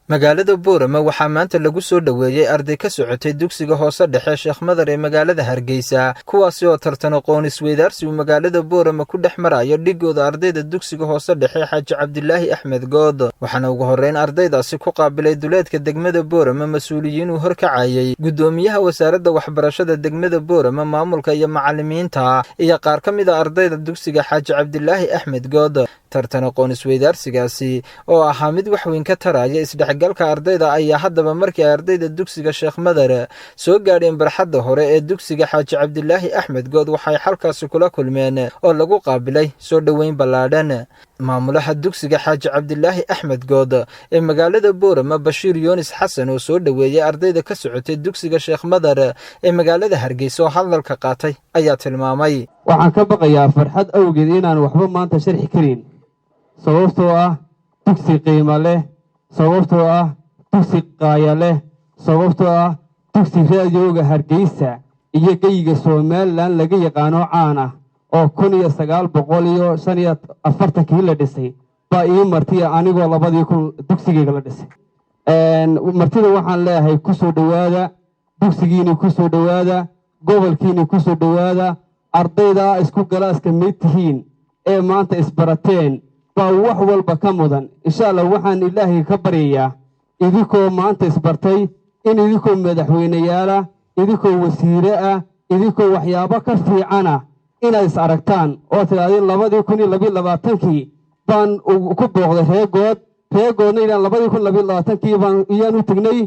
magaalada Boorama waxaa maanta lagu soo dhaweeyay arday ka socotay dugsiga hoose dhexe Sheekh Madar ee magaalada Hargeysa kuwaasi oo tartan aqoon isweydaarsi magaalada Boorama ku dhex marayo dhigooda ardayda dugsiga hoose dhexe Xaaji Cabdilaahi Axmed Good waxaana ugu horeyn ardaydaasi ku qaabilay duleedka degmada Boorama mas'uuliyiin u horkacayay gudoomiyaha wasaaradda waxbarashada degmada Boorama maamulka iyo macallimiinta iyo qaar ka mid ah ardayda dugsiga Xaaji Cabdilaahi Axmed Good tartan aqoon isweydaarsigaasi oo ahaa mid wax weyn ka taraya isdhexgalka ardayda ayaa haddaba markii ardayda dugsiga Sheekh Madar soo gaadheen barxadda hore ee dugsiga Xaaji Cabdilaahi Axmed Good waxay halkaas kula kulmeen oo lagu qaabilay soo dhaweyn ballaadhan maamulaha dugsiga Xaaji Cabdilaahi Axmed Good ee magaalada Boorama Bashiir Yunis Xasan oo soo dhaweeyay ardayda ka socotay dugsiga Sheekh Madar ee magaalada Hargeysa oo hadalka qaatay ayaa tilmaamay waxaan ka baqayaa farxad awgeed inaan waxba maanta sharxi karin sababtoo ah dugsi qiimo leh sababtoo ah dugsi qaaya leh sababtoo ah dugsi raadiyooga Hargeysa iyo geyga Soomaaliland laga yaqaano caan ah oo 1945 la dhisay baa ii martay anigoo 2000 dugsigeyga la dhisay martida waxaan leeyahay ku soo dhawaada dugsigiina ku soo dhawaada gobolkiina ku soo dhawaada ardayda isku galaaska mid tihiin ee maanta isbarateen baa wax walba ka mudan insha Allah waxaan Ilaahay ka baryayaa idinkoo maanta isbartay in idinkoo madaxweynayaala idinkoo wasiire ah idinkoo waxyaabo ka fiican ah inaad is aragtaan oo tiraadeen 2022 baan ku booqday reegoodna inaan 2022 baan iyaan u tagnay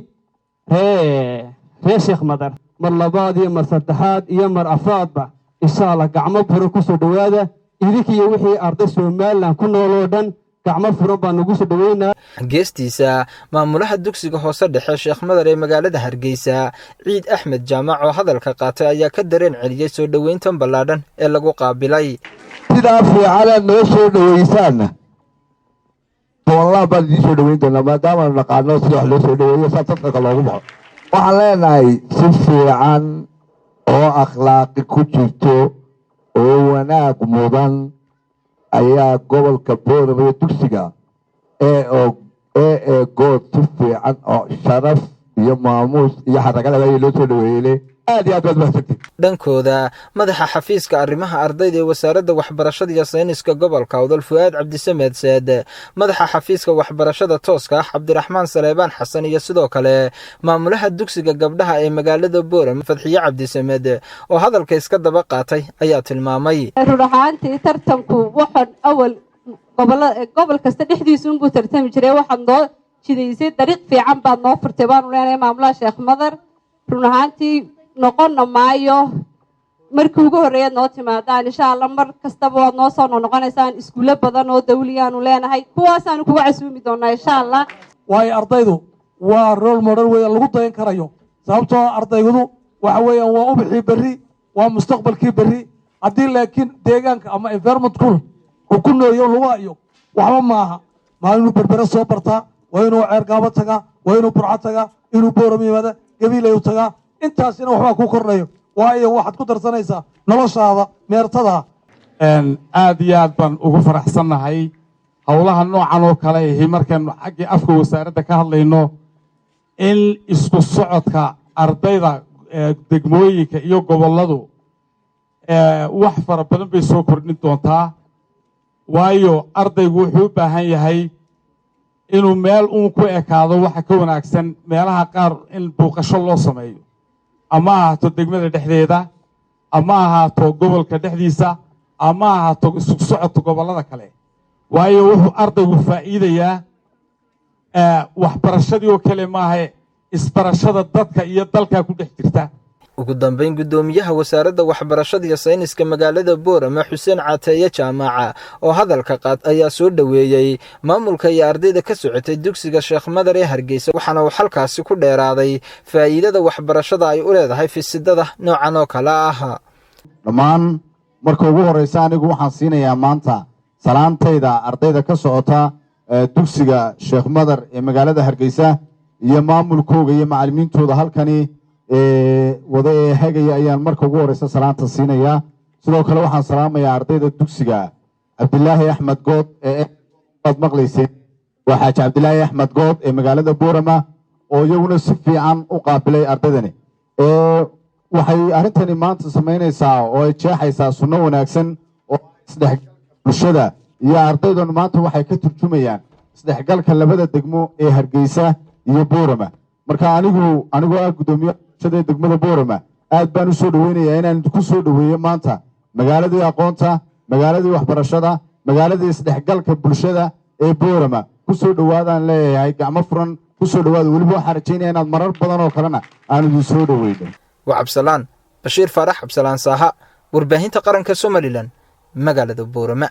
Sheekh Madar mar labaad iyo mar saddexaad iyo mar afraadba insha Allah gacmo furan ku soo dhawaada idinkiyo wixii arday Soomaaliland ku nool oo dhan gacmo furan baan ugu soo dhaweynaa geestiisa maamulaha dugsiga hoose dhexe Sheekh Madar ee magaalada Hargeysa Ciid Axmed Jaamac oo hadalka qaatay ayaa ka dareen celiyay soo dhaweyntan ballaadhan ee lagu qaabilay sidaa fiican noo soo dhaweysaan wallahi baan soo dhaweyn doonaa maadaama naqaano sida wax loo soo dhaweeyo sababta loogu baxo waxaan leenahay si fiican oo akhlaaqi ku jirto oo wanaag mudan ayaa gobolka Boorama dugsiga Good si fiican oo sharaf iyo maamuus iyo xaragada ay loo soo dhaweeyay aad iyo aad baad mahadsantihiin dhankooda madaxa xafiiska arrimaha ardayda ee wasaaradda waxbarashada iyo sayniska gobolka Awdal Fuaad Cabdisamed Saad madaxa xafiiska waxbarashada tooska ah Cabdiraxmaan Saleebaan Xasan iyo sidoo kale maamulaha dugsiga gabdhaha ee magaalada Boorama Fadxiye Cabdisamed oo hadalka iska daba qaatay ayaa tilmaamay ruuxaantii tartanku waxaan awal gobol kasta dhexdiisa ugu tartami jiray waxaan noo jidaysay dariiq fiican baad noo furtay baan leenahay maamulaha Sheekh Madar ruuxaantii noqon maayo markii ugu horeeyay noo timaadaan insha Allah mar kastaba waad noo soo noqonaysaan iskuulo badan oo dawliyan u leenahay kuwaas aan kugu casuumi doonaa insha Allah way ardaydu waa role model weyn lagu dayan karayo sababtoo ardaydu waxa weeyaan waa ubixi bari waa mustaqbalkii bari hadii laakiin deegaanka ama environment ku nooyo luga iyo waxba maaha inuu berbera soo bartaa waa inuu ceergaabo tagaa waa inuu burco tagaa inuu Boorama yimaada gabiilay u tagaa intaasina waxba ku kornayo waayo waxaad ku darsanaysaa noloshaada meertada aad iyo aad baan ugu faraxsanahay hawlaha noocan oo kale ah markaan xagga afka wasaaradda ka hadlayno in isku socodka ardayda degmooyinka iyo goboladu wax fara badan bay soo kordhin doontaa waayo ardaygu wuxuu u baahan yahay inuu meel ku ekaado waxa ka wanaagsan meelaha qaar in buuqasho loo sameeyo ama ahaato degmada dhexdeeda ama ahaato gobolka dhexdiisa ama ahaato isku socodka gobolada kale waayo wuxuu ardaygu faa'iidayaa waxbarashadii oo kale maaha isbarashada dadka iyo dalka ku dhex jirta ugu dambeyn gudoomiyaha wasaaradda waxbarashada iyo sayniska magaalada Boorama Xuseen Cateeye Jaamac oo hadalka qaad ayaa soo dhaweeyay maamulka iyo ardayda ka socotay dugsiga Sheekh Madar ee Hargeysa waxaana uu halkaasi ku dheeraaday faa'iidada waxbarashada ay u leedahay fisidada noocan oo kala ah dhamaan marka ugu horeysa anigu waxaan siinayaa maanta salaantayda ardayda ka socota dugsiga Sheekh Madar ee magaalada Hargeysa iyo maamulkooda iyo macallimiintooda halkani wada hagaya ayaan marka ugu horeysa salaanta siinayaa sidoo kale waxaan salaamayaa ardayda dugsiga Cabdilaahi Axmed Good ee maqlaysay waa xaaji cabdilaahi axmed good ee magaalada boorama oo iyaguna si fiican u qaabilay ardaydani waxay arrintani maanta samaynaysaa oo ay jeexaysaa sunno wanaagsan oo isdhexgalka bulshada iyo ardaydan maanta waxay ka turjumayaan isdhexgalka labada degmo ee Hargeysa iyo Boorama marka anigoo ah gudoomiyaha bulshada degmada Boorama aad baan u soo dhaweynayaa inaan ku soo dhaweeyo maanta magaaladii aqoonta magaaladii waxbarashada magaaladii isdhexgalka bulshada ee Boorama ku soo dhawaadaan leeyahay gacmo furan ku soo dhawaad waliba waxaan rajaynayaa inaad marar badan oo kalena aan idin soo dhaweyno وعبسلان بشير فرح عبسلان صاحا ورباهين تقرن كسوماليلان مقالة بورما